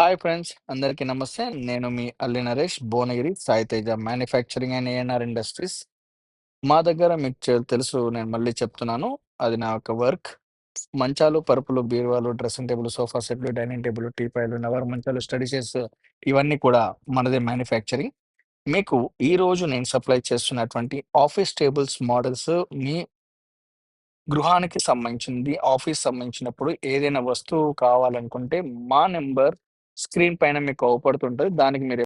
Hi friends, అందరికీ నమస్తే. నేను మీ అల్లి Naresh, Bhuvanagiri, Sai Teja manufacturing and ANR industries. మా దగ్గర మీకు తెలుసు, నేను మళ్ళీ చెప్తున్నాను. అది నా యొక్క వర్క్. మంచాలు, పరుపులు, బీరువాలు, డ్రెస్సింగ్ టేబుల్, సోఫా సెట్లు, డైనింగ్ టేబుల్, టీపాయ్‌లు, నవారు మంచాలు, స్టడీ చైర్స్ ఇవన్నీ కూడా మనదే మ్యానుఫ్యాక్చరింగ్. మీకు ఈరోజు నేను సప్లై చేస్తున్నటువంటి ఆఫీస్ టేబుల్స్ మోడల్స్ మీ గృహానికి సంబంధించింది. ఆఫీస్ సంబంధించినప్పుడు ఏదైనా వస్తువు కావాలనుకుంటే మా నంబర్ స్క్రీన్ పైన మీకు అవుపడుతుంటది. దానికి మీరు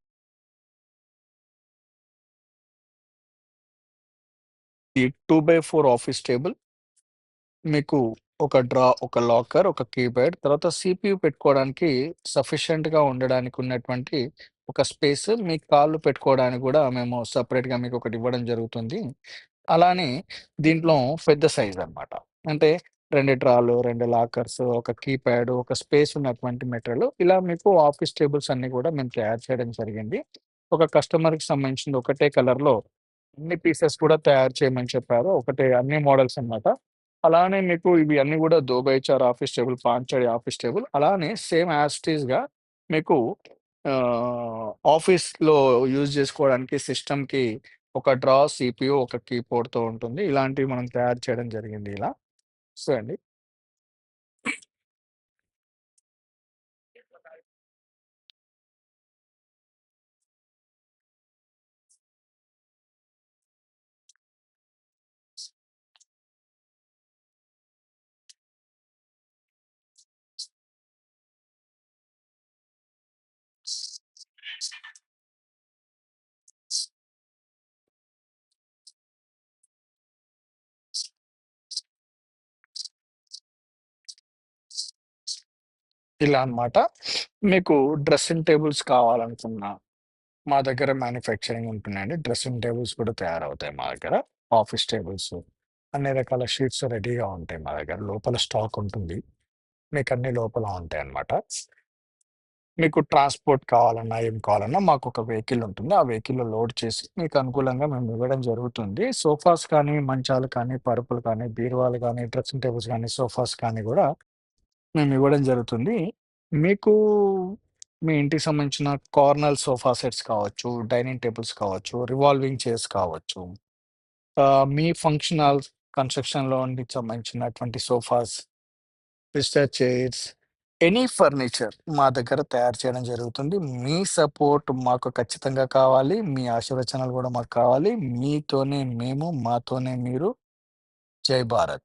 ఈ 2/4 ఆఫీస్ టేబుల్, మీకు ఒక ఒక లాకర్, ఒక కీప్యాడ్, తర్వాత సీపీయూ పెట్టుకోవడానికి సఫిషియెంట్‌గా ఉండడానికి ఉన్నటువంటి ఒక స్పేస్, మీ కాళ్ళు పెట్టుకోవడానికి గూడా మేము సెపరేట్‌గా మీకొకటి ఇవ్వడం జరుగుతుంది. అలానే దీంట్లో పెద్ద సైజ్ అన్నమాట. అంటే 2 డ్రాలు, 2 లాకర్స్, ఒక కీప్యాడ్, ఒక స్పేస్ ఉన్నటువంటి మెటీరియల్. ఇలా మీకు ఆఫీస్ టేబుల్స్ అన్నీ గూడా మేము తయారు చేయడం జరిగింది. ఒక కస్టమర్‌కి సంబంధించింది ఒకటే కలర్‌లో అన్ని పీసెస్ కూడా తయారు చేయమని చెప్పారు. ఒకటే అన్ని మోడల్స్ అన్నమాట. అలానే మీకు ఇవి అన్నీ గూడా 2 బై 4 ఆఫీస్ టేబుల్, 5 చడి ఆఫీస్ టేబుల్. అలానే సేమ్ యాజ్ ఇట్ ఈస్‌గా మీకు ఆఫీస్‌లో యూజ్ జేసుకోవడానికి సిస్టమ్‌కి ఒక సీపీయూ, ఒక కీబోర్డ్‌తో ఉంటుంది. ఇలాంటివి మనం తయారు చేయడం జరిగింది ఇలా. సో అండి. ఇలా అన్నమాట. మీకు డ్రెసింగ్ టేబుల్స్ కావాలనుకున్నా మా దగ్గర మ్యానుఫ్యాక్చరింగ్ ఉంటున్నాయండి. డ్రెసింగ్ టేబుల్స్ కూడా తయారవుతాయి మా దగ్గర. ఆఫీస్ టేబుల్స్, అన్ని రకాల షీట్స్ రెడీగా ఉంటాయి మా దగ్గర. లోపల స్టాక్ ఉంటుంది. మీకన్నీ లోపల ఉంటాయన్నమాట. మీకు ట్రాన్స్‌పోర్ట్ కావాలన్నా, ఏం కావాలన్నా మాకొక వెహికల్ ఉంటుంది. ఆ వెహికల్‌లో లోడ్ చేసి మీకు అనుకూలంగా మేము ఇవ్వడం జరుగుతుంది. సోఫాస్ కానీ, మంచాలు కానీ, పరుపులు కానీ, బీరువాలు కానీ, డ్రెసింగ్ టేబుల్స్ కానీ, సోఫాస్ కానీ గూడా మేమివ్వడం జరుగుతుంది. మీకు మీ ఇంటికి సంబంధించిన కార్నర్ సోఫా సెట్స్ కావచ్చు, డైనింగ్ టేబుల్స్ కావచ్చు, రివాల్వింగ్ చైర్స్ కావచ్చు, మీ ఫంక్షన్ హాల్స్ కన్‌స్ట్రక్షన్‌లో సంబంధించినటువంటి sofas, twister chairs, any furniture మా దగ్గర తయారు చేయడం జరుగుతుంది. మీ సపోర్ట్ మాకు ఖచ్చితంగా కావాలి. మీ ఆశీర్వచనాలు గూడా మాకు కావాలి. మీతోనే మేము, మాతోనే మీరు. జై భారత్!